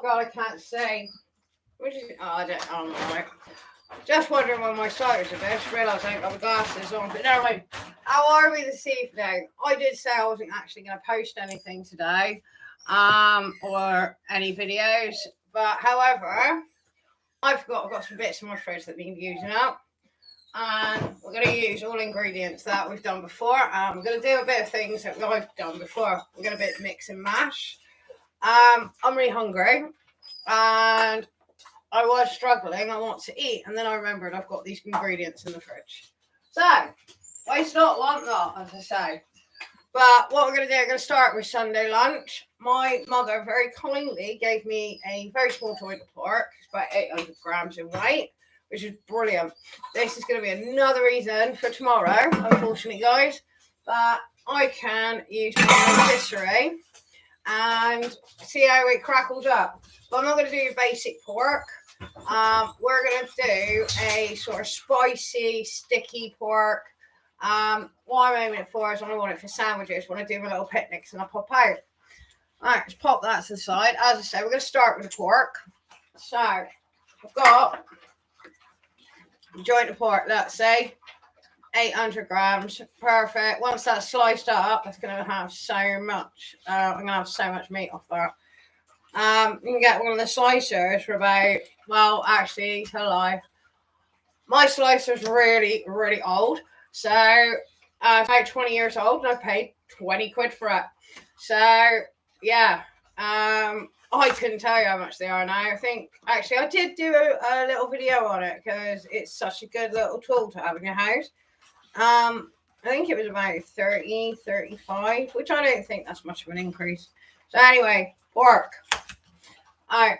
God, I can't say. I don't know. Just wondering when my sight is a bit. I just realised I ain't got the glasses on. But never mind. How are we this evening? I did say I wasn't actually going to post anything today, or any videos. But however, I've got some bits in my fridge that need using up. And we're going to use all ingredients that we've done before. We're going to do a bit of things that I've done before. We're going to bit mix and mash. I'm really hungry, and I was struggling. I want to eat, and then I remembered I've got these ingredients in the fridge. So, waste not, want not, as I say. But what we're going to do, we're going to start with Sunday lunch. My mother very kindly gave me a very small joint of pork. It's about 800 grams in weight, which is brilliant. This is going to be another reason for tomorrow, unfortunately, guys, that I can use my rotisserie and see how it crackles up. But I'm not going to do your basic pork. We're going to do a sort of spicy, sticky pork. What I'm aiming it for is when I want it for sandwiches, when I do my little picnics and I pop out. Alright, let's pop that to the side. As I say, we're going to start with the pork. So, I've got a joint of pork, let's say, 800 grams. Perfect. Once that's sliced up, that's going to have so much. I'm going to have so much meat off that. You can get one of the slicers for about, well, actually, tell a lie. My slicer's really, really old. So, about 20 years old, and I paid 20 quid for it. So, yeah. I couldn't tell you how much they are now. I think, actually, I did do a little video on it because it's such a good little tool to have in your house. I think it was about 30, 35, which I don't think that's much of an increase. So, anyway, pork. Alright,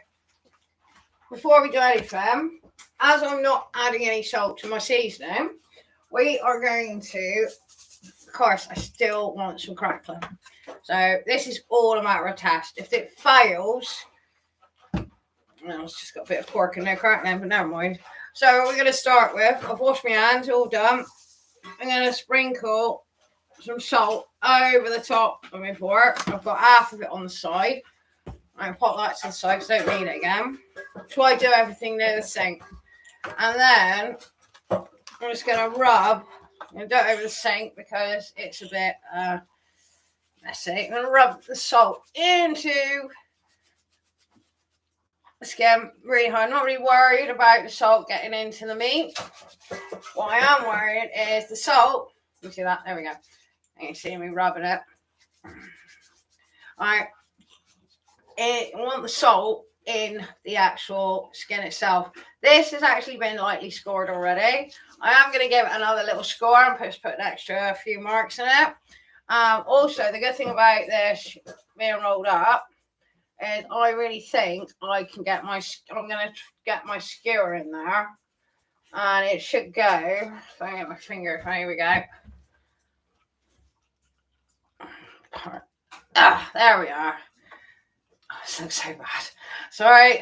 before we do anything, as I'm not adding any salt to my seasoning, we are going to, of course, I still want some crackling. So this is all a matter of test. If it fails, well, it's just got a bit of pork and no crackling, but never mind. So we're going to start with, I've washed my hands, all done. I'm going to sprinkle some salt over the top of my pork. I've got half of it on the side. I'm going to pop that to the side because I don't need it again. Try to do everything near the sink. And then I'm just going to rub, and do it over the sink because it's a bit messy. I'm going to rub the salt into the skin really hard. I'm not really worried about the salt getting into the meat. What I am worried is the salt. You see that? There we go. You can see me rubbing it. Alright. I want the salt in the actual skin itself. This has actually been lightly scored already. I am going to give it another little score and put an extra few marks in it. Also, the good thing about this being rolled up is I really think I can get I'm going to get my skewer in there, and it should go. If I get my finger, here we go. There we are. This looks so bad. Sorry.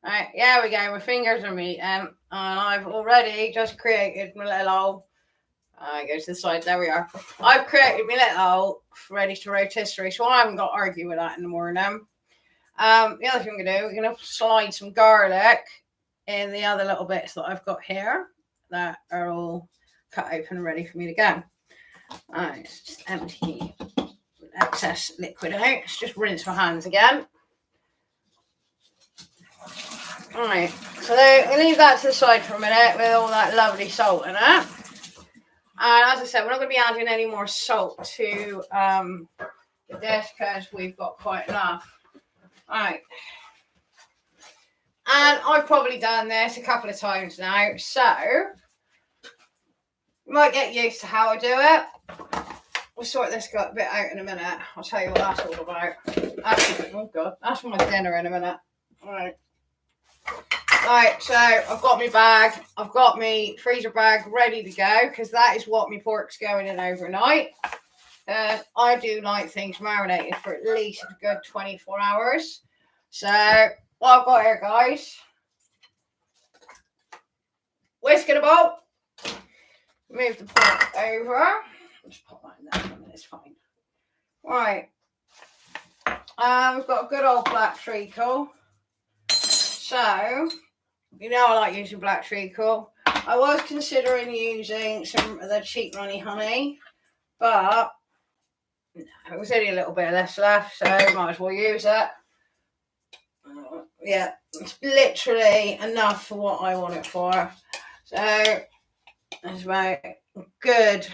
Alright, yeah, we go. My fingers are meeting, and I've already just created my little hole. Go to the side. There we are. I've created my little hole ready to rotisserie, so I haven't got to argue with that in the morning. The other thing we're going to do, we're going to slide some garlic in the other little bits that I've got here that are all cut open and ready for me to go. Alright, just empty excess liquid out. Let's just rinse my hands again. Alright, so we'll leave that to the side for a minute with all that lovely salt in it. And as I said, we're not going to be adding any more salt to the dish because we've got quite enough. Alright. And I've probably done this a couple of times now, so you might get used to how I do it. We'll sort this bit out in a minute. I'll tell you what that's all about. Actually, oh God, that's for my dinner in a minute. Alright. Right, so I've got my bag. I've got my freezer bag ready to go because that is what my pork's going in overnight. I do like things marinated for at least a good 24 hours. So what I've got here, guys, whisk in a bowl. Move the pork over. Just pop that in there for a minute, it's fine. Right. We've got a good old black treacle. So, you know I like using black treacle. I was considering using some of the cheap money honey, but it was only a little bit less left, so might as well use it. Yeah, it's literally enough for what I want it for. So, that's about good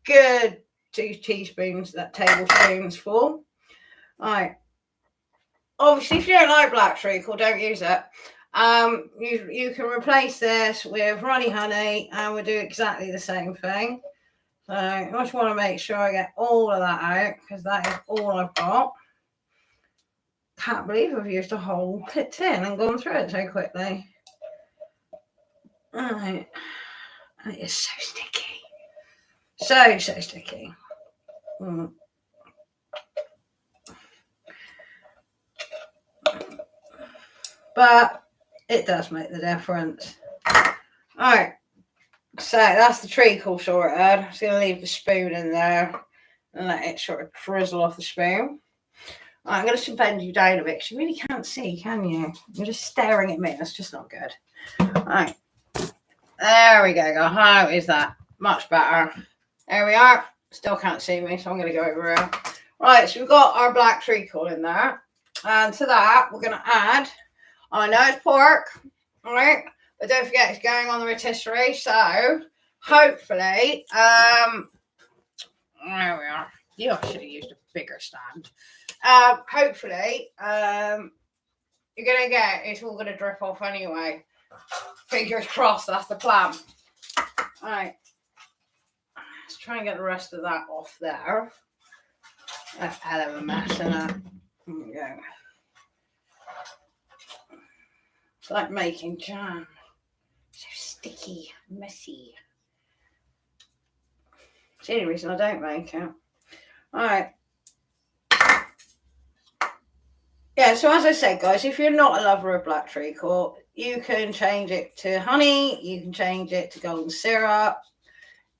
2 teaspoons, that tablespoon's full. Right. Obviously, if you don't like black treacle, don't use it. You can replace this with runny honey, and we'll do exactly the same thing. So I just want to make sure I get all of that out, because that is all I've got. Can't believe I've used a whole tin and gone through it so quickly. Right. It is so sticky. So sticky. But it does make the difference. Alright. So that's the treacle sorted. I'm just going to leave the spoon in there and let it sort of drizzle off the spoon. I'm going to bend you down a bit because you really can't see, can you? You're just staring at me. That's just not good. Right. There we go. How is that? Much better. There we are. Still can't see me, so I'm going to go over here. Right, so we've got our black treacle in there. And to that, we're going to add, I know it's pork, all right? But don't forget, it's going on the rotisserie, so hopefully, there we are. Yeah, I should have used a bigger stand. Hopefully, you're going to get, it's all going to drip off anyway. Fingers crossed, that's the plan. All right. Let's try and get the rest of that off there. That's a hell of a mess, isn't it? There we go. It's like making jam. So sticky, messy. It's the only reason I don't make it. Alright. Yeah, so as I said, guys, if you're not a lover of black treacle, you can change it to honey, you can change it to golden syrup.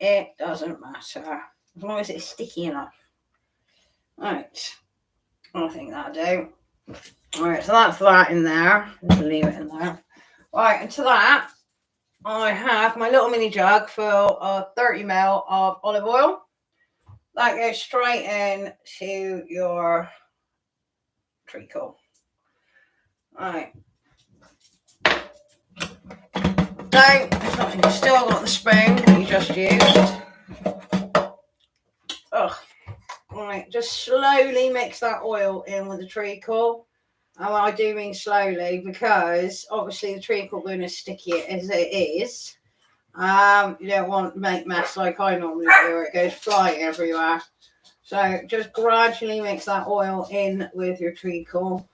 It doesn't matter. As long as it's sticky enough. Alright. I think that'll do. Alright, so that's that in there. Just leave it in there. Right, and to that, I have my little mini jug full of 30 ml of olive oil. That goes straight in to your treacle. Right. You've still got the spoon that you just used. Right, just slowly mix that oil in with the treacle. And I do mean slowly because obviously the treacle being as sticky as it is, you don't want to make mess like I normally do, or it goes flying everywhere. So just gradually mix that oil in with your treacle.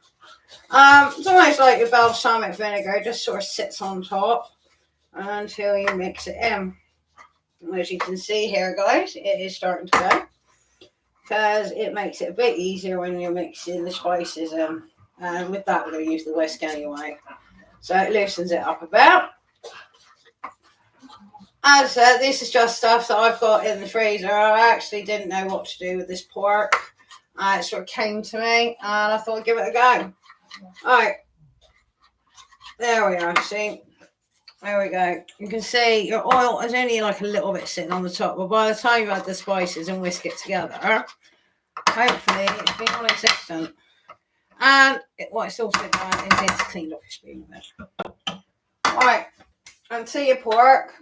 It's almost like your balsamic vinegar, it just sort of sits on top until you mix it in. As you can see here, guys, it is starting to go, because it makes it a bit easier when you're mixing the spices in. And with that, we're going to use the whisk anyway. So it loosens it up a bit. As I said, this is just stuff that I've got in the freezer. I actually didn't know what to do with this pork. It sort of came to me, and I thought I'd give it a go. All right. There we are. See? There we go. You can see your oil is only like a little bit sitting on the top. But by the time you've had the spices and whisk it together, hopefully it's been non-existent. And what it's also done is it's cleaned off your spoon a bit. Alright, and to your pork,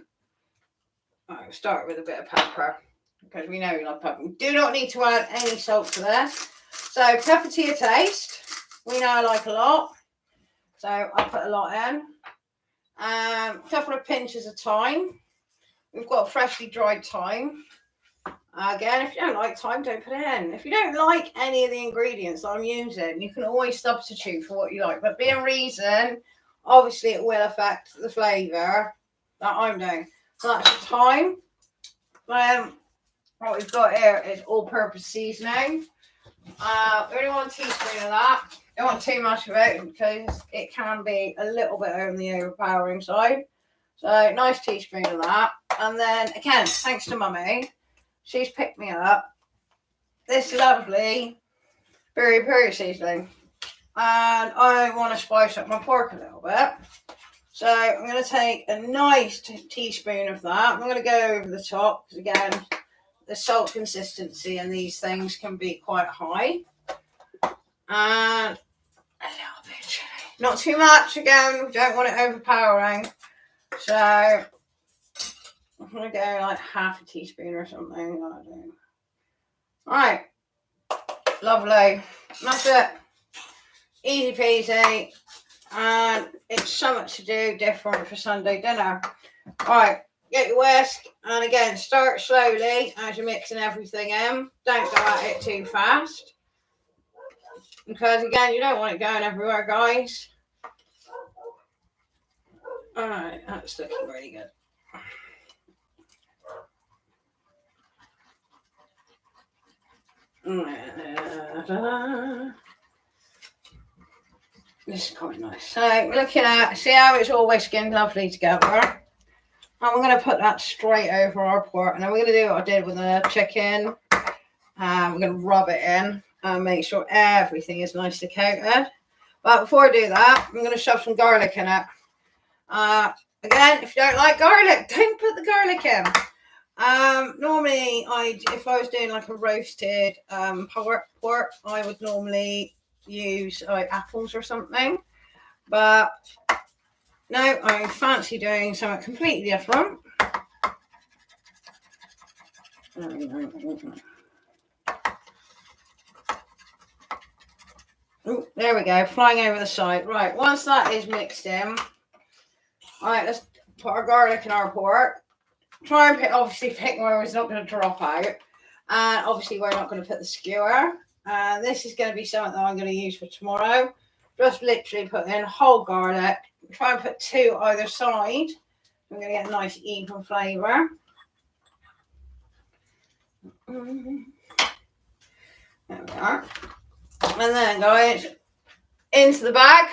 we'll start with a bit of pepper, because we know you love pepper. You do not need to add any salt to this. So pepper to your taste. We know I like a lot, so I put a lot in. A couple of pinches of thyme. We've got freshly dried thyme. Again, if you don't like thyme, don't put it in. If you don't like any of the ingredients that I'm using, you can always substitute for what you like. But being reason, obviously it will affect the flavour that I'm doing. So that's the thyme. What we've got here is all-purpose seasoning. We only want a teaspoon of that. Don't want too much of it because it can be a little bit on the overpowering side. So nice teaspoon of that. And then again, thanks to Mummy, she's picked me up this lovely peri seasoning. And I want to spice up my pork a little bit. So I'm going to take a nice teaspoon of that. I'm going to go over the top because, again, the salt consistency in these things can be quite high. And a little bit of chili. Not too much, again, we don't want it overpowering. So I'm going to go like half a teaspoon or something. Right, lovely. That's it. Easy peasy. And it's something to do different for Sunday dinner. Right, get your whisk. And again, start slowly as you're mixing everything in. Don't go at it too fast. Because again, you don't want it going everywhere, guys. Alright, that's looking really good. This is quite nice. So we're looking at, see how it's all whisking lovely together. And we're going to put that straight over our pork. And then we're going to do what I did with the chicken. We're going to rub it in and make sure everything is nicely coated. But before I do that, I'm going to shove some garlic in it. Again, if you don't like garlic, don't put the garlic in. Normally, if I was doing like a roasted pork, I would normally use like apples or something. But no, I fancy doing something completely different. Oh, there we go, flying over the side. Right, once that is mixed in, all right, let's put our garlic in our pork. Try and pick where it's not going to drop out. And obviously we're not going to put the skewer. This is going to be something that I'm going to use for tomorrow. Just literally put in whole garlic. Try and put 2 either side. I'm going to get a nice even flavour. There we are. And then, guys, into the bag.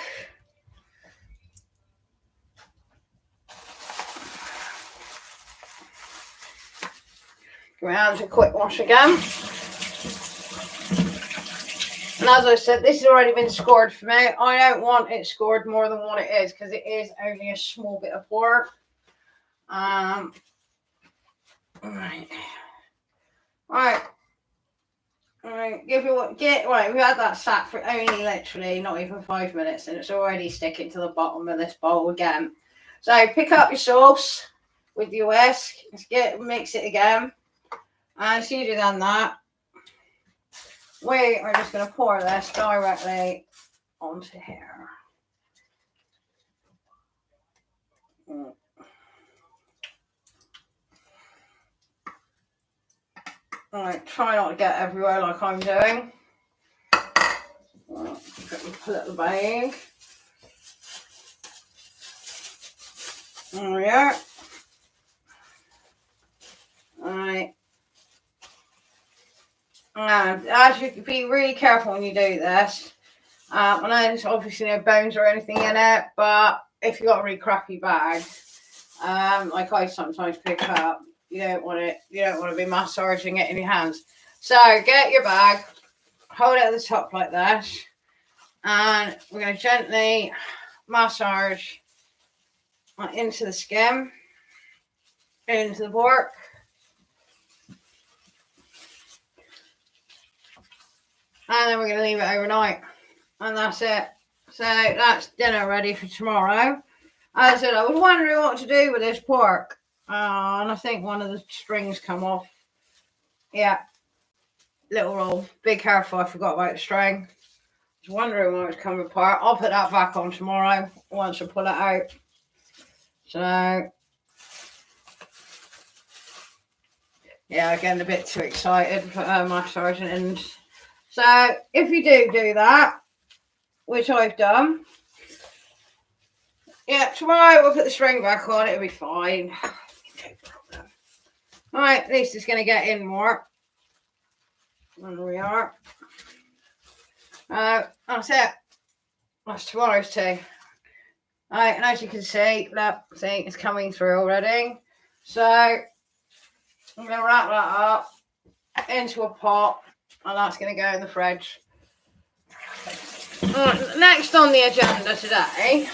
Go around to a quick wash again. And as I said, this has already been scored for me. I don't want it scored more than what it is because it is only a small bit of pork. Right. Give it what get right. We had that sat for only literally not even 5 minutes, and it's already sticking to the bottom of this bowl again. So pick up your sauce with your whisk. Mix it again. And as soon as you've done that, we are just going to pour this directly onto here. Alright, try not to get everywhere like I'm doing. Pull out the bag. There we are. Alright. And as you can be really careful when you do this. I know there's obviously no bones or anything in it, but if you've got a really crappy bag, like I sometimes pick up, you don't want to be massaging it in your hands. So get your bag, hold it at the top like this, and we're going to gently massage into the skin, into the pork. And then we're going to leave it overnight. And that's it. So that's dinner ready for tomorrow. As I said, I was wondering what to do with this pork. And I think one of the strings come off. Yeah. Little roll. Be careful, I forgot about the string. I was wondering why it was coming apart. I'll put that back on tomorrow once I pull it out. So, yeah, getting a bit too excited for massaging. And so, if you do that, which I've done, yeah, tomorrow we'll put the string back on. It'll be fine. No problem. All right, at least it's going to get in more. There we are. That's it. That's tomorrow's tea. All right, and as you can see, look, see, it's coming through already. So I'm going to wrap that up into a pot, and that's going to go in the fridge. Right, next on the agenda today,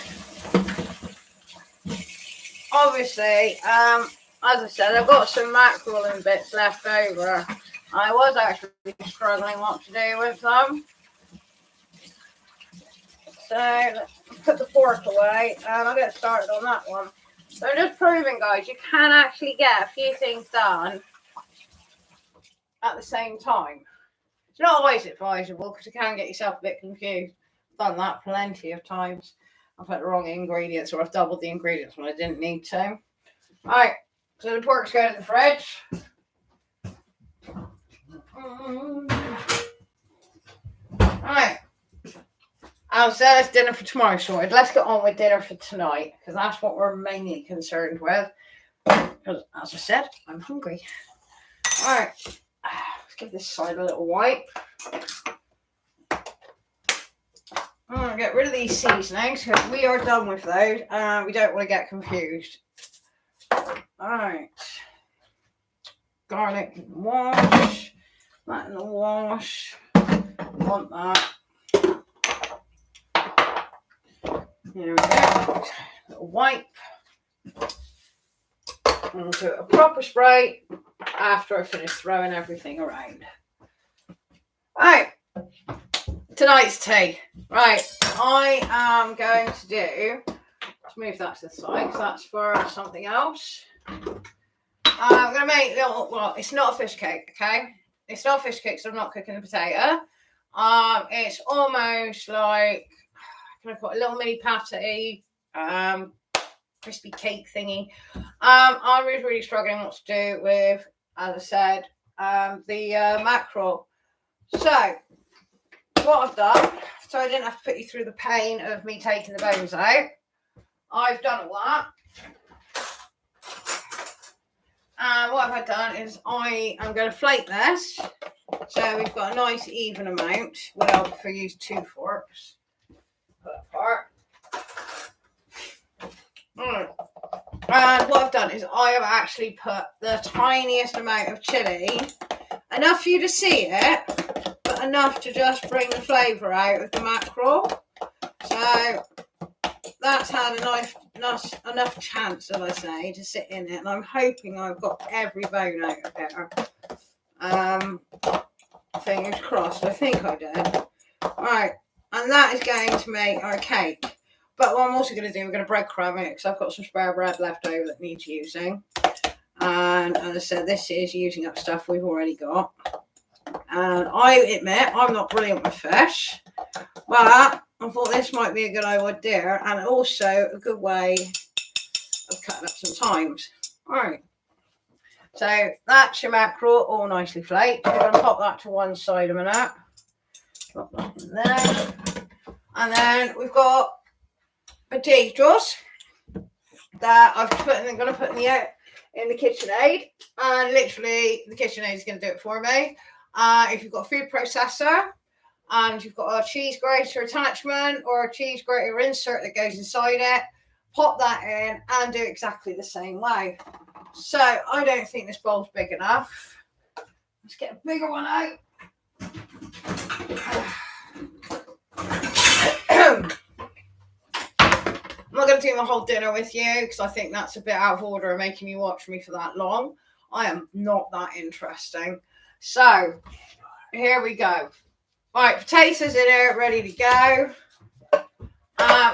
obviously, as I said, I've got some mackerel and bits left over. I was actually struggling what to do with them. So, let's put the fork away, and I'll get started on that one. So, just proving, guys, you can actually get a few things done at the same time. It's not always advisable, because you can get yourself a bit confused. I've done that plenty of times. I've put the wrong ingredients, or I've doubled the ingredients when I didn't need to. Alright, so the pork's going in the fridge. Alright. So that's dinner for tomorrow sorted. Let's get on with dinner for tonight, because that's what we're mainly concerned with. Because, as I said, I'm hungry. Alright, let's give this side a little wipe. I'm going to get rid of these seasonings, because we are done with those, and we don't want to get confused. Alright. Garlic in the wash. That in the wash. Want that. Here we go. Little wipe. And do a proper spray after I finish throwing everything around. Right. Tonight's tea. Right. I am going to do. Let's move that to the side because that's for something else. I'm going to make little. Well, it's not a fish cake, okay? It's not a fish cake, so I'm not cooking the potato. It's almost like. Can I put a little mini patty, crispy cake thingy? I was really struggling what to do with, as I said, the mackerel. So, what I've done, so I didn't have to put you through the pain of me taking the bones out. I've done all that. And what I've done is I am going to flake this. So we've got a nice even amount. Well, if I use 2 forks. Put it apart. And what I've done is I have actually put the tiniest amount of chilli, enough for you to see it, but enough to just bring the flavour out of the mackerel. So that's had enough chance, as I say, to sit in it, and I'm hoping I've got every bone out of it. Fingers crossed, I think I did. Right. And that is going to make our cake. But what I'm also going to do, we're going to breadcrumb it because I've got some spare bread left over that needs using. And as I said, this is using up stuff we've already got. And I admit, I'm not brilliant with fish. But I thought this might be a good idea. And also a good way of cutting up some thymes. Alright. So that's your mackerel, all nicely flaked. We're going to pop that to one side a minute. Drop that in there. And then we've got potatoes that I'm going to put in the KitchenAid. And literally, the KitchenAid is going to do it for me. If you've got a food processor and you've got a cheese grater attachment or a cheese grater insert that goes inside it, pop that in and do exactly the same way. So I don't think this bowl's big enough. Let's get a bigger one out. I'm not going to do the whole dinner with you because I think that's a bit out of order and making you watch me for that long. I am not that interesting. So, here we go. Right, potatoes in here, ready to go.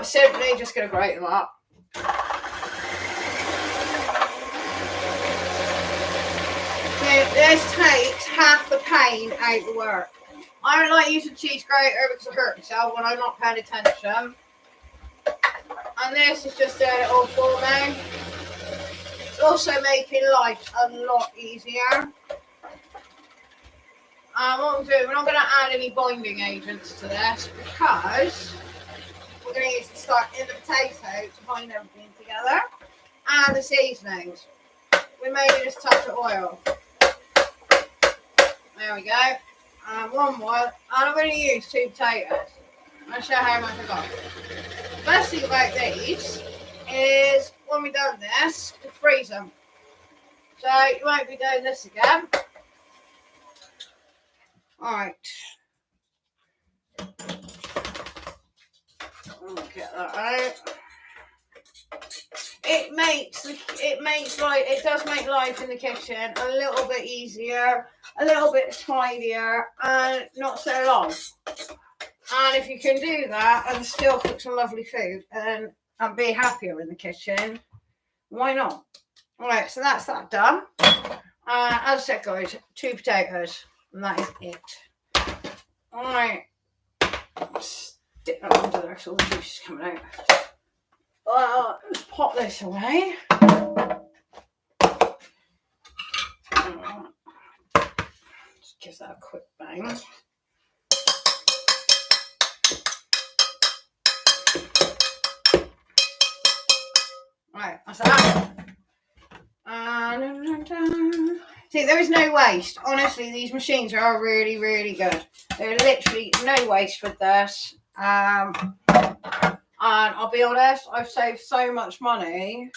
Simply just going to grate them up. This takes half the pain out of the work. I don't like using cheese grater because I hurt myself when I'm not paying attention. And this is just doing it all for me. It's also making life a lot easier. What we're doing, we're not going to add any binding agents to this because we're going to use the stock in the potato to bind everything together. And the seasonings. We mainly just touch of oil. There we go. One more. And I'm going to use 2 potatoes. I'll show how much I got. The best thing about these is when we've done this, we freeze them. So you won't be doing this again. Alright. Get that out. It does make life in the kitchen a little bit easier, a little bit tidier, and not so long. And if you can do that and still cook some lovely food and be happier in the kitchen, why not? All right, so that's that done. As I said, guys, 2 potatoes, and that is it. All right, stick that under there so all the juice is coming out. Let's pop this away. Just give that a quick bang. Right, that's that. See, there is no waste. Honestly, these machines are really, really good. There's literally no waste with this. And I'll be honest, I've saved so much money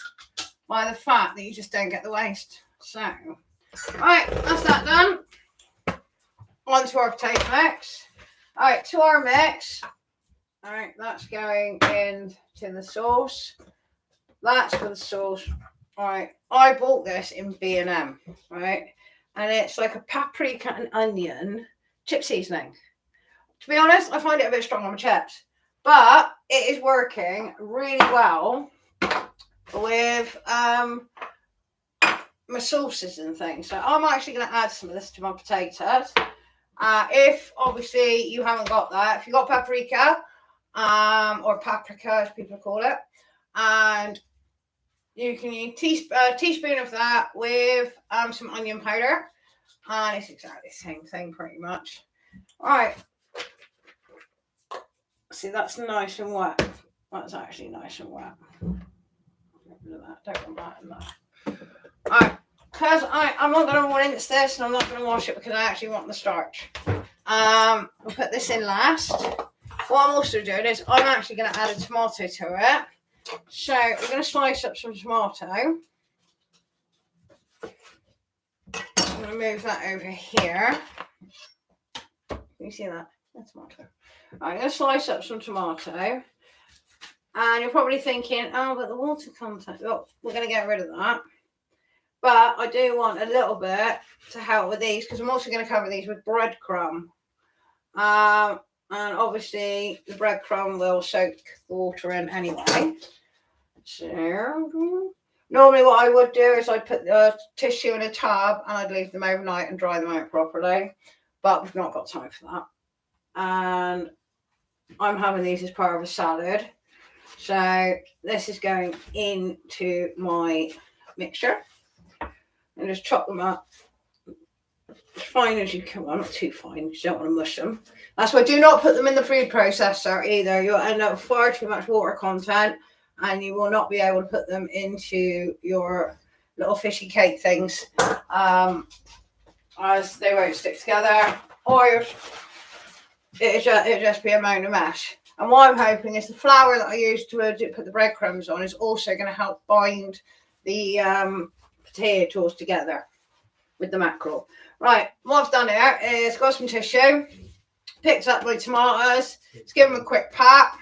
by the fact that you just don't get the waste. So, right, that's that done. On to our potato mix. All right, to our mix. All right, that's going into the sauce. That's for the sauce. All right, I bought this in B&M, right? And it's like a paprika and onion chip seasoning. To be honest, I find it a bit strong on my chips, but it is working really well with my sauces and things. So I'm actually going to add some of this to my potatoes. If obviously you haven't got that, if you've got paprika, or paprika as people call it, and you can use a teaspoon of that with some onion powder, and it's exactly the same thing pretty much. All right, see, that's nice and wet. That's actually nice and wet. Don't want that in there. All right, because I'm not going to rinse this, and I'm not going to wash it because I actually want the starch. I'll put this in last. What I'm also doing is I'm actually going to add a tomato to it. So we're going to slice up some tomato. I'm going to move that over here. Can you see that? That's tomato. I'm going to slice up some tomato. And you're probably thinking, oh, but the water content. Well, we're going to get rid of that. But I do want a little bit to help with these because I'm also going to cover these with breadcrumb. And obviously the breadcrumb will soak the water in anyway. So normally what I would do is I'd put the tissue in a tub and I'd leave them overnight and dry them out properly. But we've not got time for that. And I'm having these as part of a salad. So this is going into my mixture. And just chop them up as fine as you can. Well, not too fine because you don't want to mush them. That's why do not put them in the food processor either. You'll end up with far too much water content and you will not be able to put them into your little fishy cake things as they won't stick together or it'll just be a mound of mash. And what I'm hoping is the flour that I used to put the breadcrumbs on is also going to help bind the potatoes together with the mackerel. Right, what I've done here is got some tissue, picked up my tomatoes, just give them a quick pat,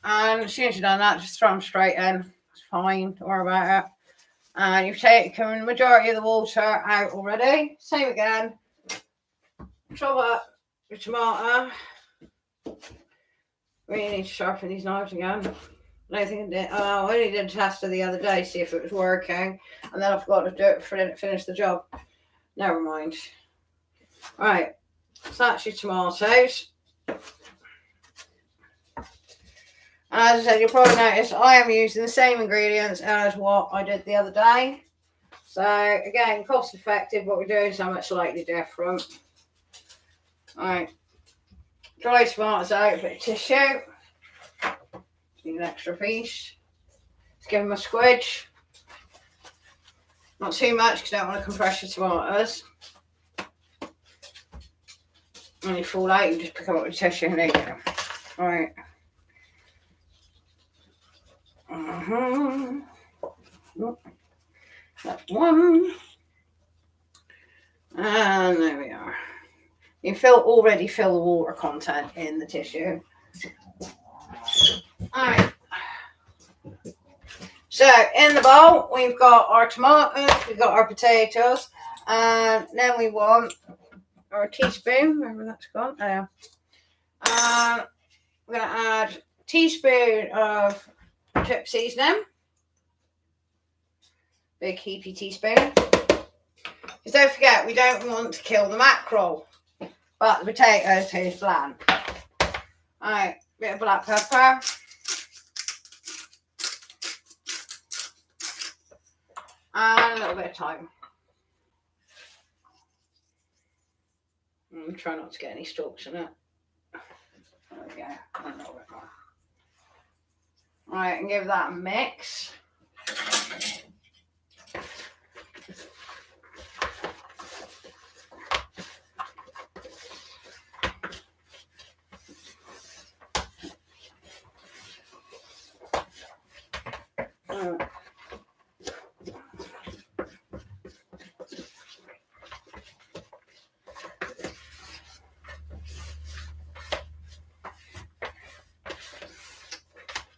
and as soon as you've done that, just throw them straight in. It's fine, don't worry about it. And you've taken the majority of the water out already. Same again, chop up your tomato. Really need to sharpen these knives again. I don't think I did. I only did a tester the other day, see if it was working, and then I forgot to do it for finish the job. Never mind. Right, so that's your tomatoes. And as I said, you'll probably notice I am using the same ingredients as what I did the other day. So again, cost effective, but we're doing something slightly different. Alright, dry tomatoes out, a bit of tissue. Need an extra piece. Let's give them a squidge. Not too much because I don't want to compress your tomatoes. When you fall out, you just pick up with your tissue and there you go. Alright. That's one. And there we are. You already feel the water content in the tissue. Alright. So in the bowl we've got our tomatoes, we've got our potatoes, and then we want our teaspoon, wherever that's gone. Oh yeah. We're gonna add a teaspoon of chip seasoning. Big heapy teaspoon. Because don't forget, we don't want to kill the mackerel, but the potatoes taste bland. Alright, bit of black pepper. And a little bit of thyme. Try not to get any stalks in it. There we go. A little bit more. Right, and give that a mix.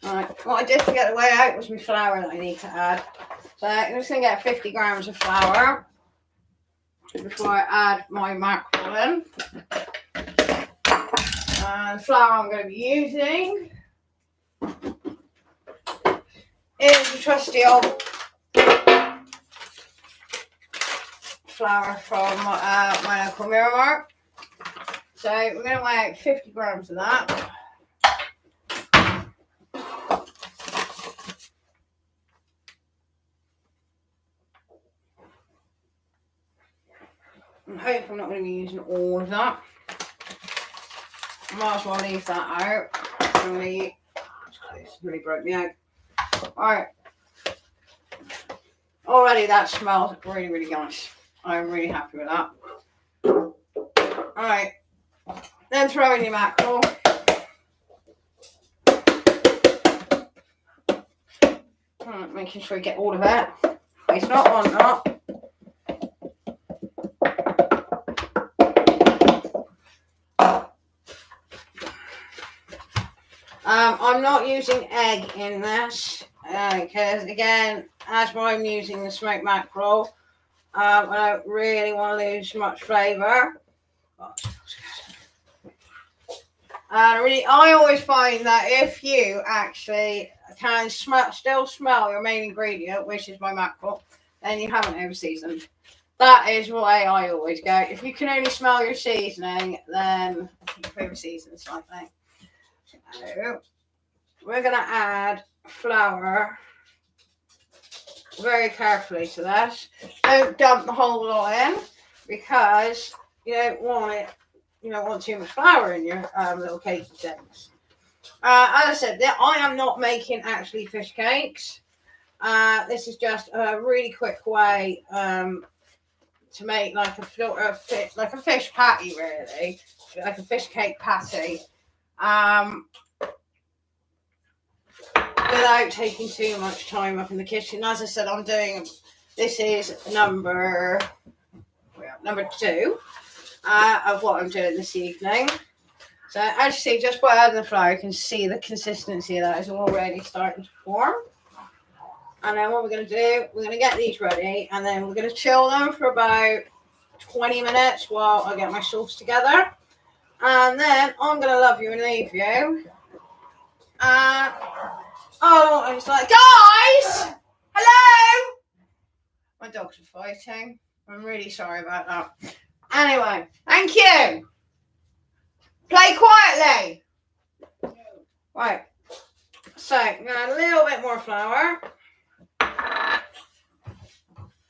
Right, what I did forget to weigh out was my flour that I need to add. So I'm just going to get 50 grams of flour before I add my mackerel in. And the flour I'm going to be using is the trusty old flour from my local Miramar. So we're going to weigh out 50 grams of that. I hope I'm not going to be using all of that. I might as well leave that out. It's really broke me out. Alright. Already that smells really, really nice. I'm really happy with that. Alright. Then throw in your mackerel. Making sure you get all of it. It's not on that. I'm not using egg in this because, again, as I'm using the smoked mackerel, I don't really want to lose much flavour. I always find that if you actually can still smell your main ingredient, which is my mackerel, then you haven't over-seasoned. That is the way I always go. If you can only smell your seasoning, then you've over-seasoned something. So we're going to add flour very carefully to this. Don't dump the whole lot in because you don't want too much flour in your little cakey things. As I said, I am not making actually fish cakes. This is just a really quick way to make like a fish patty, really, like a fish cake patty. Without taking too much time up in the kitchen. As I said, this is number 2 of what I'm doing this evening. So as you see, just by adding the flour, you can see the consistency of that is already starting to form. And then what we're going to do, we're going to get these ready, and then we're going to chill them for about 20 minutes while I get my sauce together. And then I'm going to love you and leave you. Oh, it's like, guys! Hello! My dogs are fighting. I'm really sorry about that. Anyway, thank you. Play quietly. Right. So, I'm going to add a little bit more flour.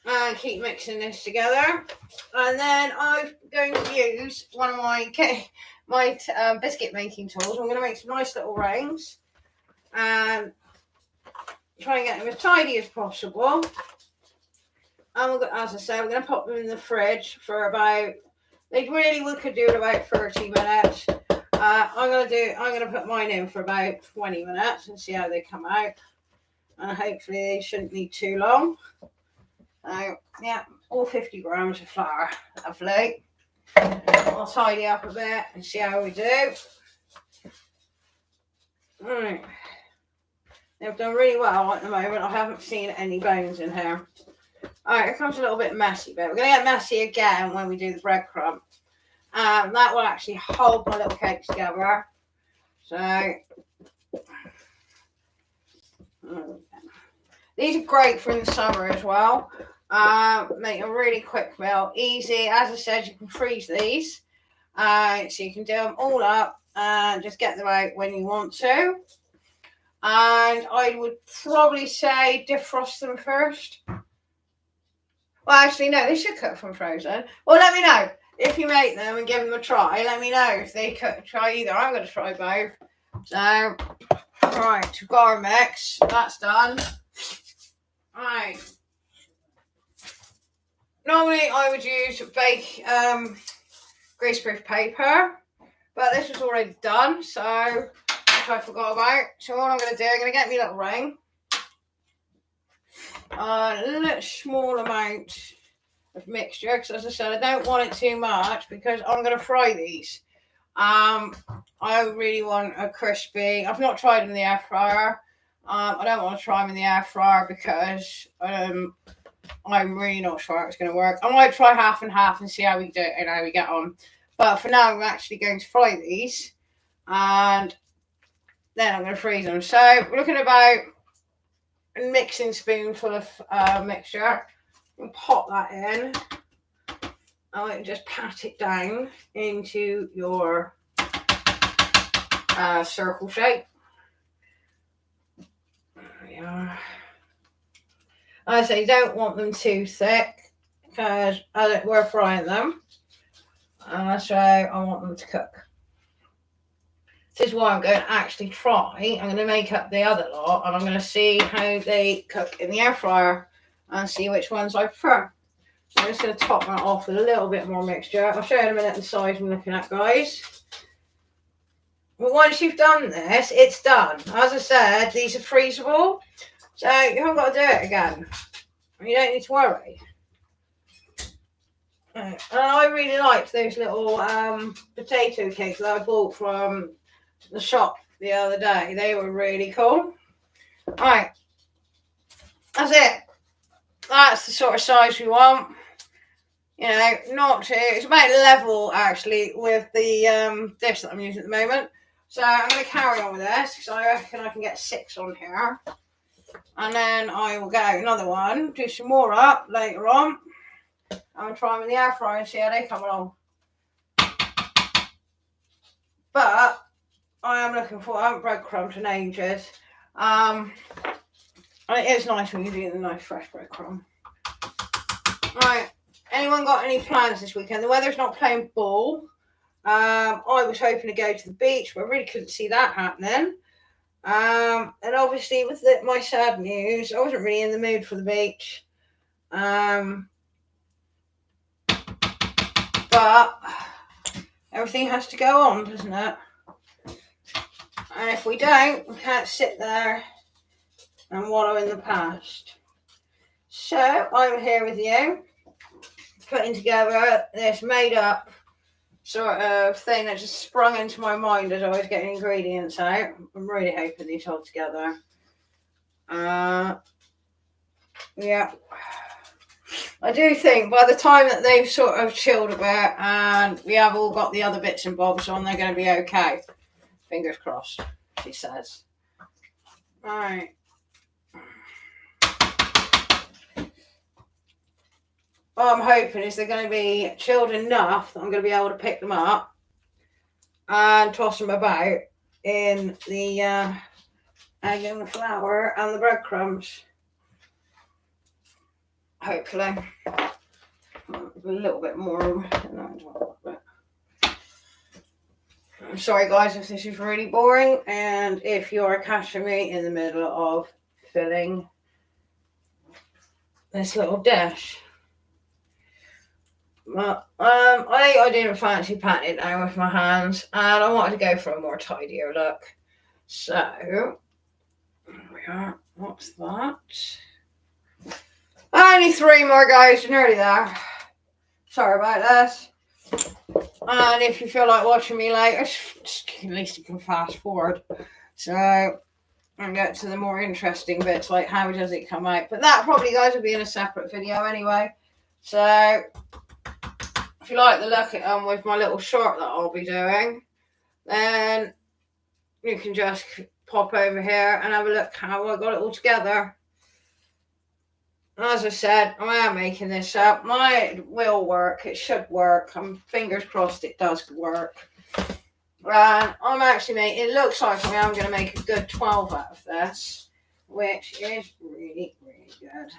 And keep mixing this together. And then I'm going to use one of my biscuit making tools. I'm going to make some nice little rings. And try and get them as tidy as possible. And as I said, we're going to pop them in the fridge for about, we could do it about 30 minutes. I'm going to put mine in for about 20 minutes and see how they come out. And hopefully they shouldn't need too long. So, yeah, all 50 grams of flour. Lovely. I'll tidy up a bit and see how we do. Alright. They've done really well at the moment. I haven't seen any bones in here. Alright, it comes a little bit messy, but we're going to get messy again when we do the breadcrumb. That will actually hold my little cakes together. So, these are great for in the summer as well. Make a really quick meal. Easy. As I said, you can freeze these. So you can do them all up and just get them out when you want to. And I would probably say defrost them first. Well, actually, no, they should cook from frozen. Well, let me know if you make them and give them a try. Let me know if they cook. Try either. I'm going to try both. So, right, we've got our mix. That's done. Right. Normally, I would use bake greaseproof paper, but this was already done, so which I forgot about. So what I'm going to do, I'm going to get me a little ring. A little small amount of mixture, because as I said, I don't want it too much because I'm going to fry these. I really want a crispy. I've not tried them in the air fryer. I don't want to try them in the air fryer because I'm really not sure how it's going to work. I might try half and half and see how we do it and how we get on. But for now, I'm actually going to fry these, and then I'm going to freeze them. So we're looking at about a mixing spoonful of mixture. And pop that in. And then just pat it down into your circle shape. There we are. I say you don't want them too thick because we're frying them. So I want them to cook. This is why I'm going to actually try. I'm going to make up the other lot and I'm going to see how they cook in the air fryer and see which ones I prefer. I'm just going to top that off with a little bit more mixture. I'll show you in a minute the size I'm looking at, guys. But once you've done this, it's done. As I said, these are freezable, so you haven't got to do it again. You don't need to worry. And I really liked those little potato cakes that I bought from the shop the other day. They were really cool. Right, that's it. That's the sort of size we want. You know, not too. It's about level actually with the dish that I'm using at the moment. So I'm going to carry on with this because I reckon I can get 6 on here. And then I will get another one, do some more up later on. I'm try them in the air fryer and see how they come along. But I am looking for, I haven't breadcrumbed in ages. And it is nice when you do the nice fresh breadcrumb. Right, anyone got any plans this weekend? The weather's not playing ball. I was hoping to go to the beach, but I really couldn't see that happening. And obviously with my sad news, I wasn't really in the mood for the beach. But everything has to go on, doesn't it? And if we don't, we can't sit there and wallow in the past. So I'm here with you, putting together this made up sort of thing that just sprung into my mind as I was getting ingredients out. I'm really hoping these hold together. Yeah. I do think by the time that they've sort of chilled a bit and we have all got the other bits and bobs on, they're going to be okay. Fingers crossed, she says. Alright. What I'm hoping is they're going to be chilled enough that I'm going to be able to pick them up and toss them about in the egg and the flour and the breadcrumbs. Hopefully. A little bit more. I'm sorry guys if this is really boring and if you're catching me in the middle of filling this little dish. Well, I didn't fancy patting it down with my hands and I wanted to go for a more tidier look. So, there we are. What's that? Only 3 more, guys. You're nearly there. Sorry about this. And if you feel like watching me later, at least you can fast forward. So, and get to the more interesting bits, like how does it come out. But that probably, guys, will be in a separate video anyway. So if you like the look at with my little short that I'll be doing, then you can just pop over here and have a look how I got it all together. As I said, I am making this up. It will work. It should work. I'm fingers crossed it does work. And I'm actually making, it looks like I am going to make a good 12 out of this, which is really, really good.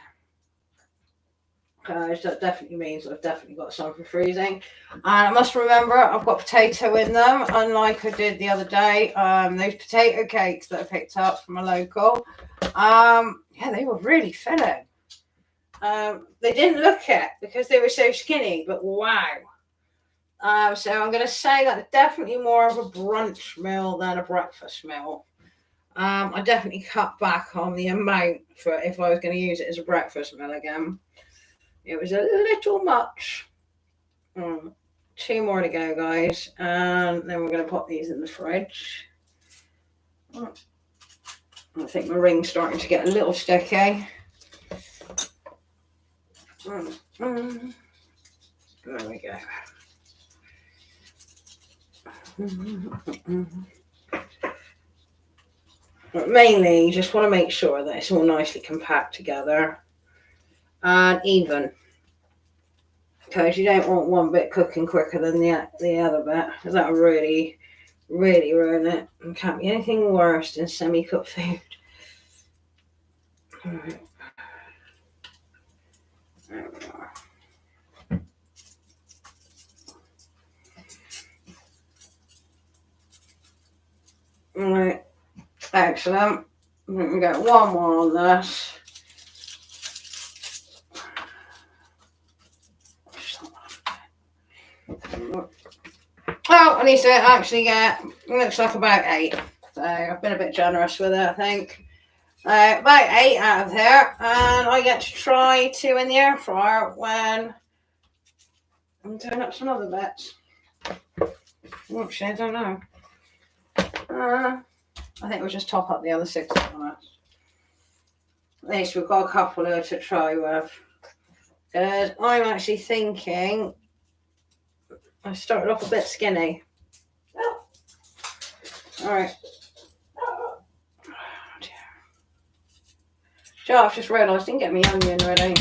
That definitely means I've definitely got some for freezing. And I must remember I've got potato in them, unlike I did the other day. Those potato cakes that I picked up from a local, yeah, they were really filling. They didn't look it because they were so skinny, but wow. So I'm going to say that definitely more of a brunch meal than a breakfast meal. I definitely cut back on the amount for if I was going to use it as a breakfast meal again. It was a little much. 2 more to go, guys. And then we're going to pop these in the fridge. I think my ring's starting to get a little sticky. There we go. But mainly, you just want to make sure that it's all nicely compact together and even, because you don't want one bit cooking quicker than the other bit, because that will really, really ruin it. And can't be anything worse than semi-cooked food. All right. There we are. All right, excellent. We got one more on this. Oh, I need to actually get, looks like about 8. So I've been a bit generous with it, I think. About 8 out of there. And I get to try 2 in the air fryer when I'm doing up some other bits. Actually, I don't know. I think we'll just top up the other 6 on us. At least we've got a couple to try with. Because I'm actually thinking I started off a bit skinny. Oh. Alright. Oh, dear. I've just realised I didn't get my onion ready.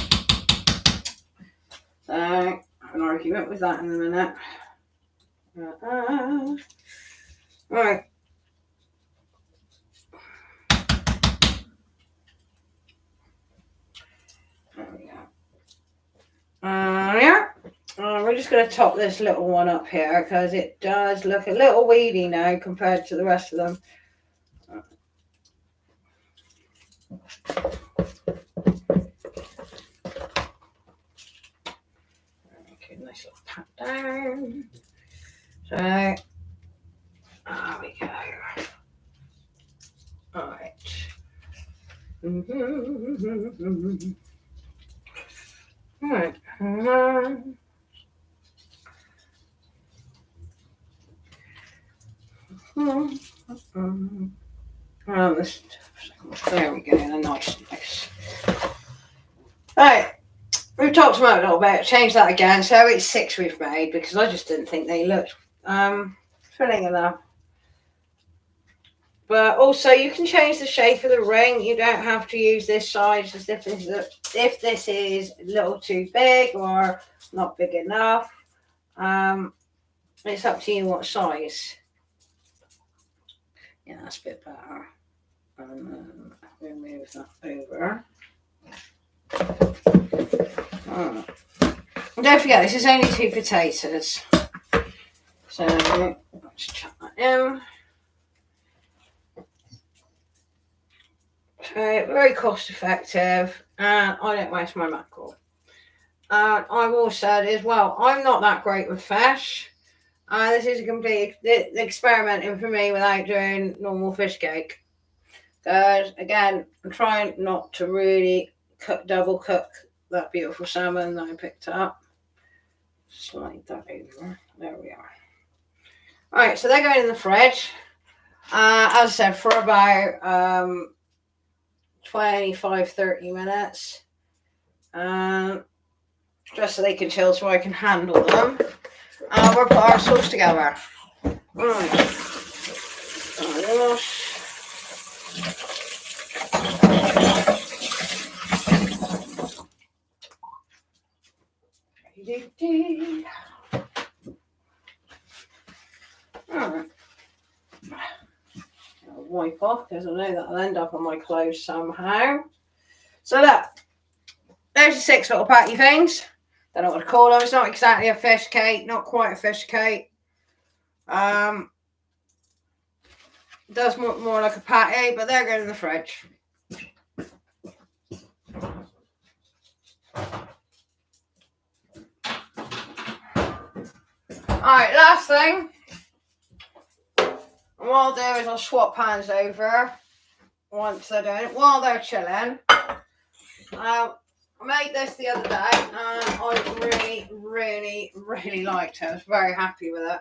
So, I have an argument with that in a minute. Right. There we go. Yeah. We're just going to top this little one up here because it does look a little weedy now compared to the rest of them. Okay, nice little pat down. So, there we go. All right. All right. There we go. Nice. Right. We've talked about it a little bit. Change that again. So it's 6 we've made because I just didn't think they looked filling enough. But also, you can change the shape of the ring. You don't have to use this size as if this is a little too big or not big enough. It's up to you what size. Yeah, that's a bit better. And then we move that over. Don't forget, this is only 2 potatoes. So let's chuck that in. So very cost effective, and I don't waste my mackerel. I've also said as well, I'm not that great with fish. This is a complete experimenting for me without doing normal fish cake. Because again, I'm trying not to really double cook that beautiful salmon that I picked up. Slide that over. There we are. Alright, so they're going in the fridge. As I said, for about 25-30 minutes. Just so they can chill so I can handle them. We'll put our sauce together. Alright. I'll wipe off because I know that'll end up on my clothes somehow. So look, there's the 6 little patty things. Don't know what to call them. It's not exactly a fish cake, not quite a fish cake. Does more like a patty, but they're going in the fridge. Alright, last thing. What I'll do is I'll swap pans over once they're done, while they're chilling. I made this the other day and I really liked it. I was very happy with it.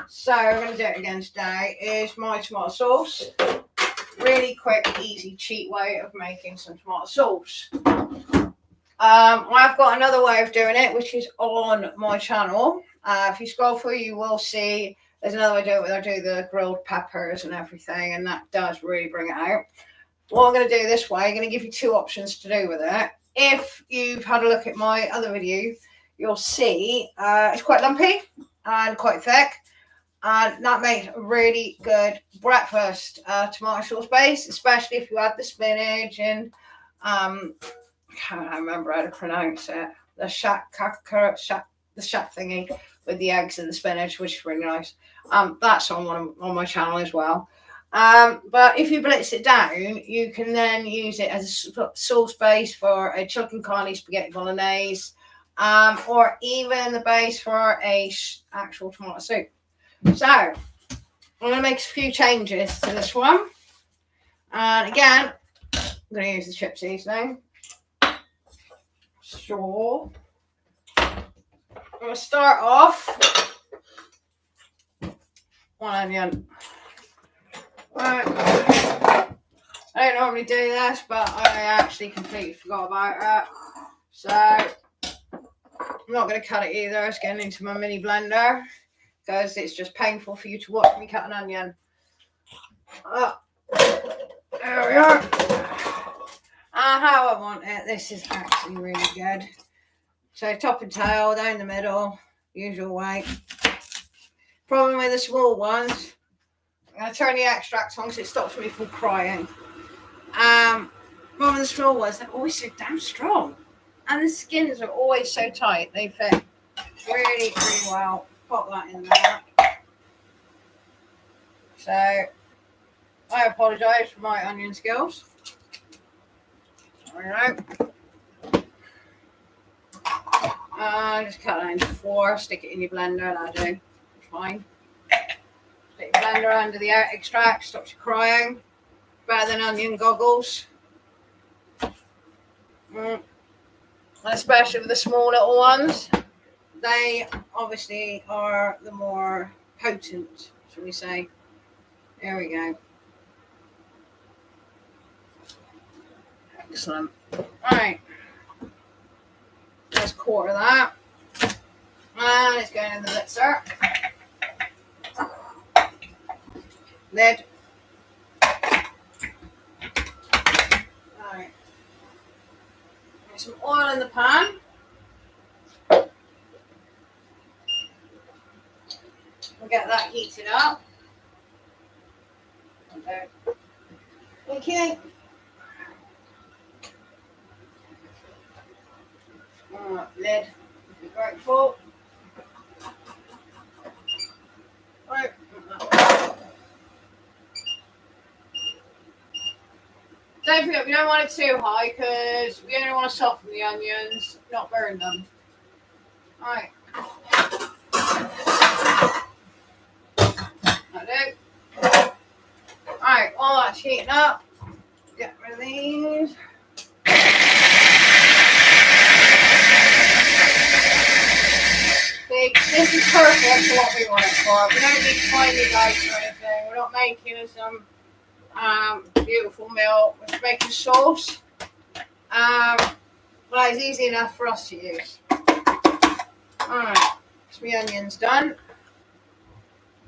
So I'm going to do it again today. Is my tomato sauce. Really quick, easy, cheap way of making some tomato sauce. I've got another way of doing it, which is on my channel. If you scroll through, you will see there's another way to do it where I do the grilled peppers and everything, and that does really bring it out. What I'm going to do this way, I'm going to give you 2 options to do with it. If you've had a look at my other video, you'll see it's quite lumpy and quite thick, and that makes a really good breakfast tomato sauce base, especially if you add the spinach and I can't remember how to pronounce it. The shack thingy with the eggs and the spinach, which is really nice. That's on my channel as well. But if you blitz it down, you can then use it as a sauce base for a chicken carne spaghetti bolognese, or even the base for a actual tomato soup. So I'm going to make a few changes to this one. And again, I'm going to use the chip seasoning. So I'm going to start off one onion. Right. I don't normally do this, but I actually completely forgot about it. So I'm not going to cut it either. It's getting into my mini blender because it's just painful for you to watch me cut an onion. There we are. How I want it. This is actually really good. So top and tail, down the middle, usual way. Problem with the small ones, I'm going to turn the extract on because it stops me from crying. Problem with the small ones, they're always so damn strong. And the skins are always so tight. They fit really well. Pop that in there. So, I apologise for my onion skills. Alright. Just cut that into 4, stick it in your blender, that'll do. It's fine. Stick your blender under the extract, stops you crying. Better than onion goggles. And especially with the small little ones, they obviously are the more potent, shall we say. There we go. Excellent. Alright. Let's quarter that. And it's going in the blitzer. Lid. Alright. Get some oil in the pan. We'll get that heated up. Okay. Lid. Be grateful. Right. Don't forget, we don't want it too high because we only want to soften the onions, not burn them. Alright. Alright, while that's heating up, get rid of these. See, this is perfect for what we want it for. We don't need tiny dice or anything. We up making some beautiful meal with making sauce. Well, it's easy enough for us to use. Alright, so my onions done.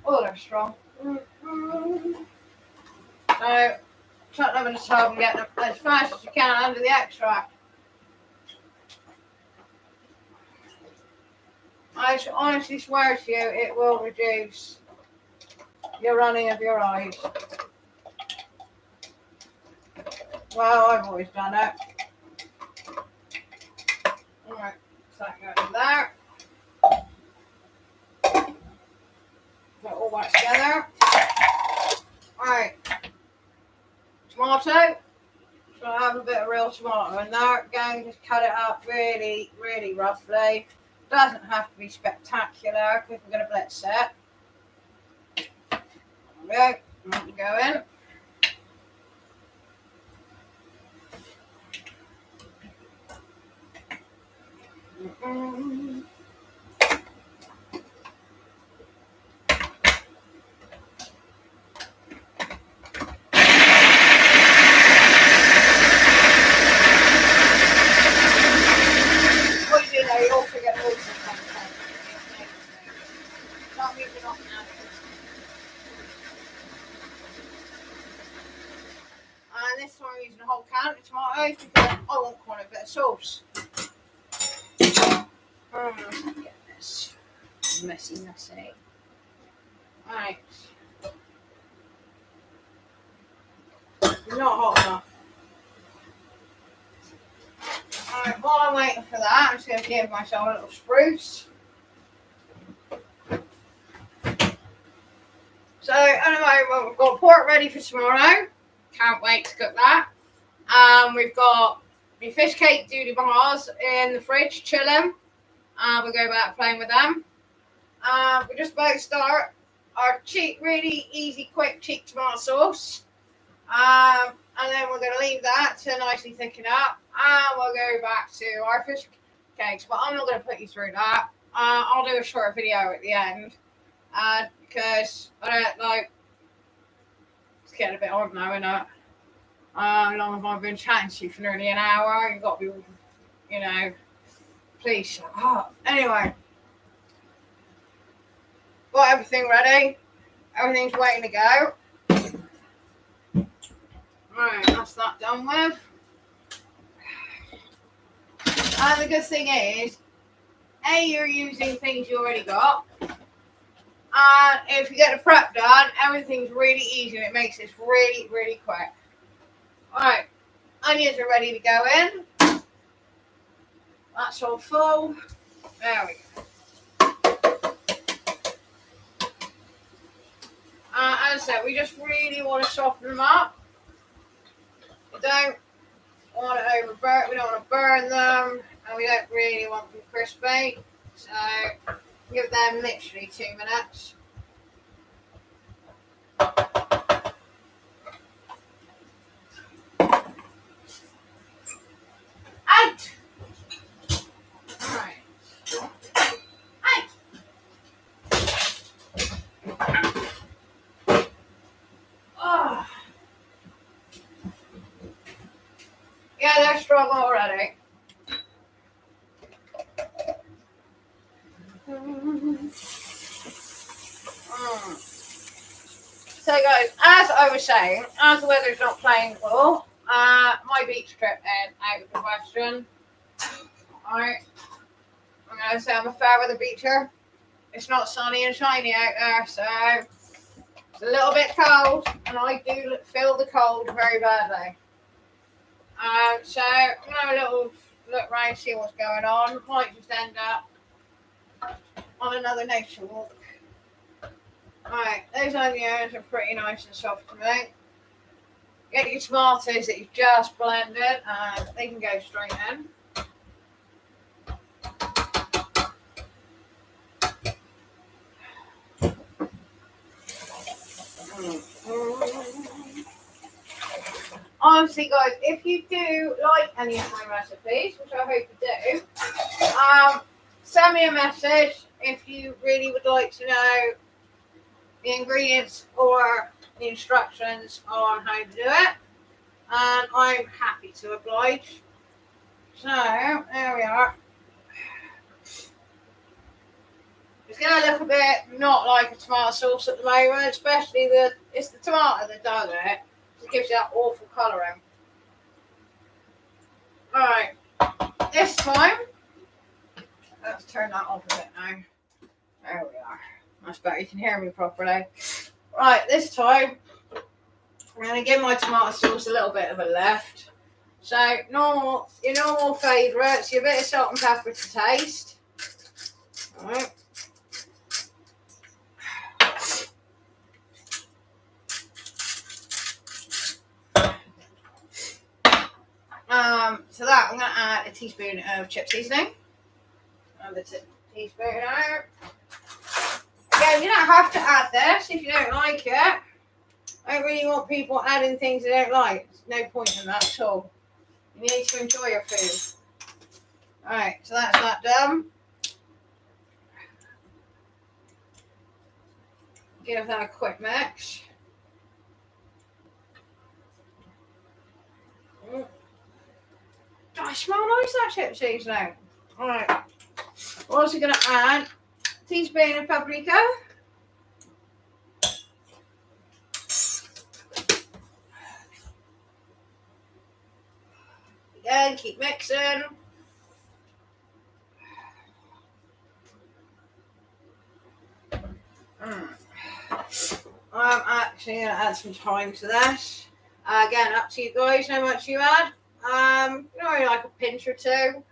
Oh, they're strong. So, chuck them in the tub and get them as fast as you can under the extract. I honestly swear to you, it will reduce your running of your eyes. Well, I've always done it. Alright, so that goes in there. Put all that together. Alright. Tomato. So I have a bit of real tomato in there. Again, just cut it up really, really roughly. Doesn't have to be spectacular because we're going to blitz it. There we go. Go in. And this time I'm using a whole can of tomatoes because I want quite a bit of sauce. Get this messy. Right. Not hot enough. Alright, while I'm waiting for that, I'm just going to give myself a little spruce. So, at the moment, we've got pork ready for tomorrow. Can't wait to cook that. We've got the fish cake doodle bars in the fridge, chilling. We'll go back playing with them. We're just about to start our cheap, really easy, quick, cheap tomato sauce. And then we're going to leave that to nicely thicken up. And we'll go back to our fish cakes. But I'm not going to put you through that. I'll do a short video at the end. Because I don't like, it's getting a bit odd now, isn't it? How long have I been chatting to you for nearly an hour? You've got to be, please shut up. Anyway, got everything ready. Everything's waiting to go. Right, that's that done with. And the good thing is, you're using things you already got. And if you get the prep done, everything's really easy and it makes this really, really quick. Alright, onions are ready to go in. That's all full. There we go. As I said, we just really want to soften them up. We don't want to overburn, we don't want to burn them, and we don't really want them crispy. So, give them literally 2 minutes. Out! Alright. Out! Oh. Yeah, they're strong already. So guys, as I was saying, as the weather's not playing well, my beach trip is out of the question. Alright. I'm going to say I'm a fair weather beacher. It's not sunny and shiny out there, so it's a little bit cold, and I do feel the cold very badly. So I'm going to have a little look around, see what's going on. Might just end up on another nature walk. Alright, those onions are pretty nice and soft to make. Get your tomatoes that you've just blended, and they can go straight in. Honestly, guys, if you do like any of my recipes, which I hope you do, send me a message if you really would like to know the ingredients or the instructions on how to do it, and I'm happy to oblige. So there we are. It's going to look a bit not like a tomato sauce at the moment, especially it's the tomato that does it. It gives you that awful colouring. Alright, this time, let's turn that off a bit now. There we are. That's better, you can hear me properly. Right, this time, I'm going to give my tomato sauce a little bit of a lift. So, your normal favourites, your bit of salt and pepper to taste. Alright. To that, I'm going to add a teaspoon of chip seasoning. And a teaspoon out. Again, you don't have to add this if you don't like it. I don't really want people adding things they don't like. There's no point in that at all. You need to enjoy your food. Alright, so that's that done. Give that a quick mix. I smell nice, that chip seasoning. Alright. We're also going to add a teaspoon of paprika. Again, keep mixing. I'm actually going to add some thyme to this. Again, up to you guys how much you add. Only like a pinch or two.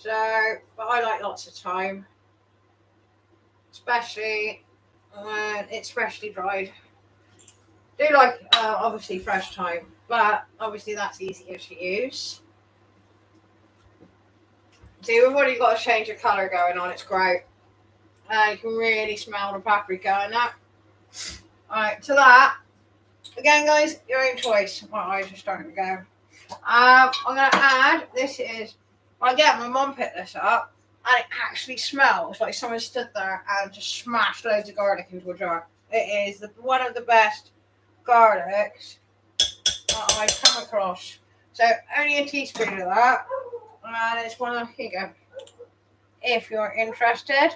But I like lots of thyme, especially when it's freshly dried. I do like obviously fresh thyme, but obviously that's easier to use. See, we've already got a change of colour going on. It's great. You can really smell the paprika in that. Alright, to that, again guys, your own choice. My eyes are starting to go. I'm going to add, again, my mum picked this up, and it actually smells like someone stood there and just smashed loads of garlic into a jar. It is one of the best garlics that I've come across. So only a teaspoon of that, and it's one of, here you go, if you're interested.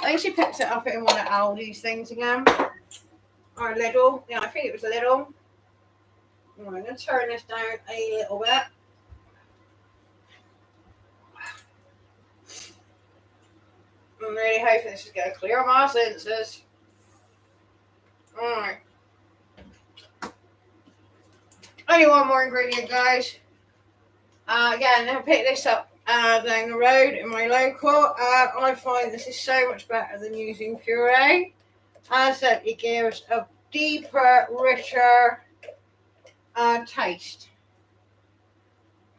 I think she picked it up in one of Aldi's things again, or Lidl. Yeah, I think it was Lidl. I'm going to turn this down a little bit. I'm really hoping this is going to clear my senses. Alright. Only one more ingredient, guys. Again, I picked this up down the road in my local. I find this is so much better than using puree. As I said, it gives a deeper, richer taste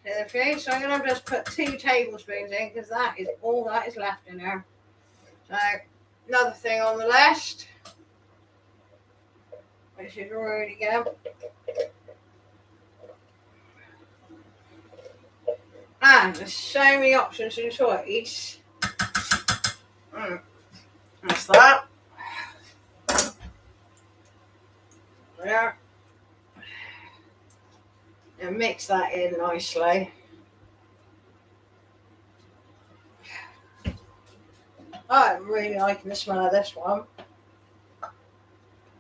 to the food. So I'm going to just put 2 tablespoons in because that is all that is left in there. So another thing on the list, which is really good. And there's so many options and choice. That's that. There. And mix that in nicely. I'm really liking the smell of this one.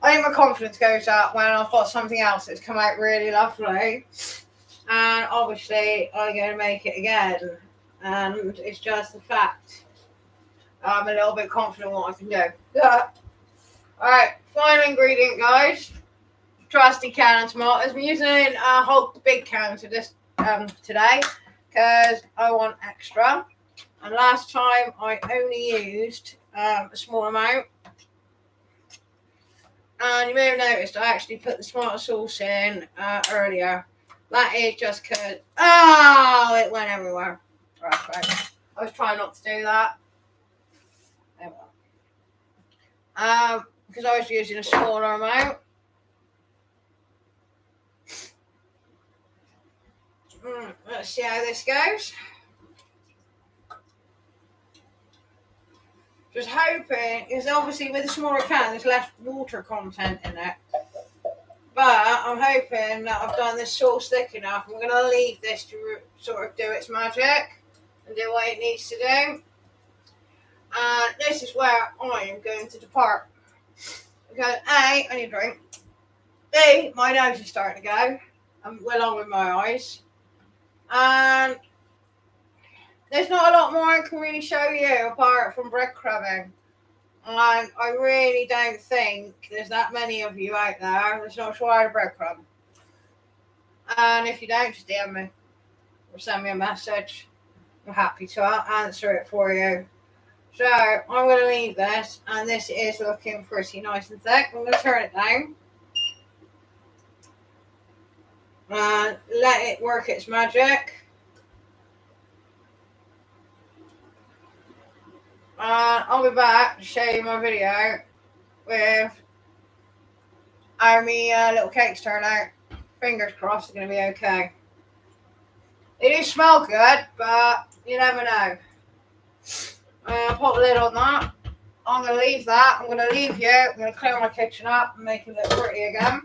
I think my confidence goes up when I've got something else that's come out really lovely. And obviously I'm going to make it again. And it's just the fact I'm a little bit confident what I can do. Alright, final ingredient, guys. Trusty can of tomatoes. I'm using a whole big can to this today because I want extra. And last time I only used a small amount. And you may have noticed I actually put the tomato sauce in earlier. That is just because, it went everywhere. Right. I was trying not to do that. There we go. Because I was using a smaller amount. Let's see how this goes. Just hoping, because obviously with the smaller can, there's less water content in it. But I'm hoping that I've done this sort of thick enough. I'm going to leave this to sort of do its magic and do what it needs to do. And this is where I am going to depart. Because A, I need a drink. B, my nose is starting to go. Along with my eyes. And there's not a lot more I can really show you apart from breadcrumbing. And I really don't think there's that many of you out there that's not sure of breadcrumb. And if you don't, just DM me or send me a message. I'm happy to answer it for you. So I'm going to leave this, and this is looking pretty nice and thick. I'm going to turn it down and let it work its magic. And I'll be back to show you my video with how my little cakes turn out. Fingers crossed it's going to be okay. They do smell good, but you never know. Put a lid on that. I'm going to leave that. I'm going to leave you. I'm going to clear my kitchen up and make it look pretty again.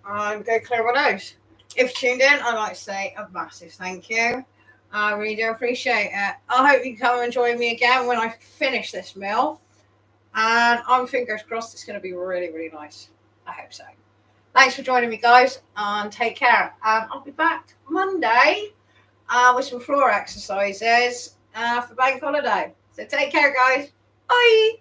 I'm going to clear my nose. If you tuned in, I'd like to say a massive thank you. I really do appreciate it. I hope you come and join me again when I finish this meal. And I'm fingers crossed it's going to be really, really nice. I hope so. Thanks for joining me, guys, and take care. I'll be back Monday with some floor exercises for bank holiday. So take care, guys. Bye.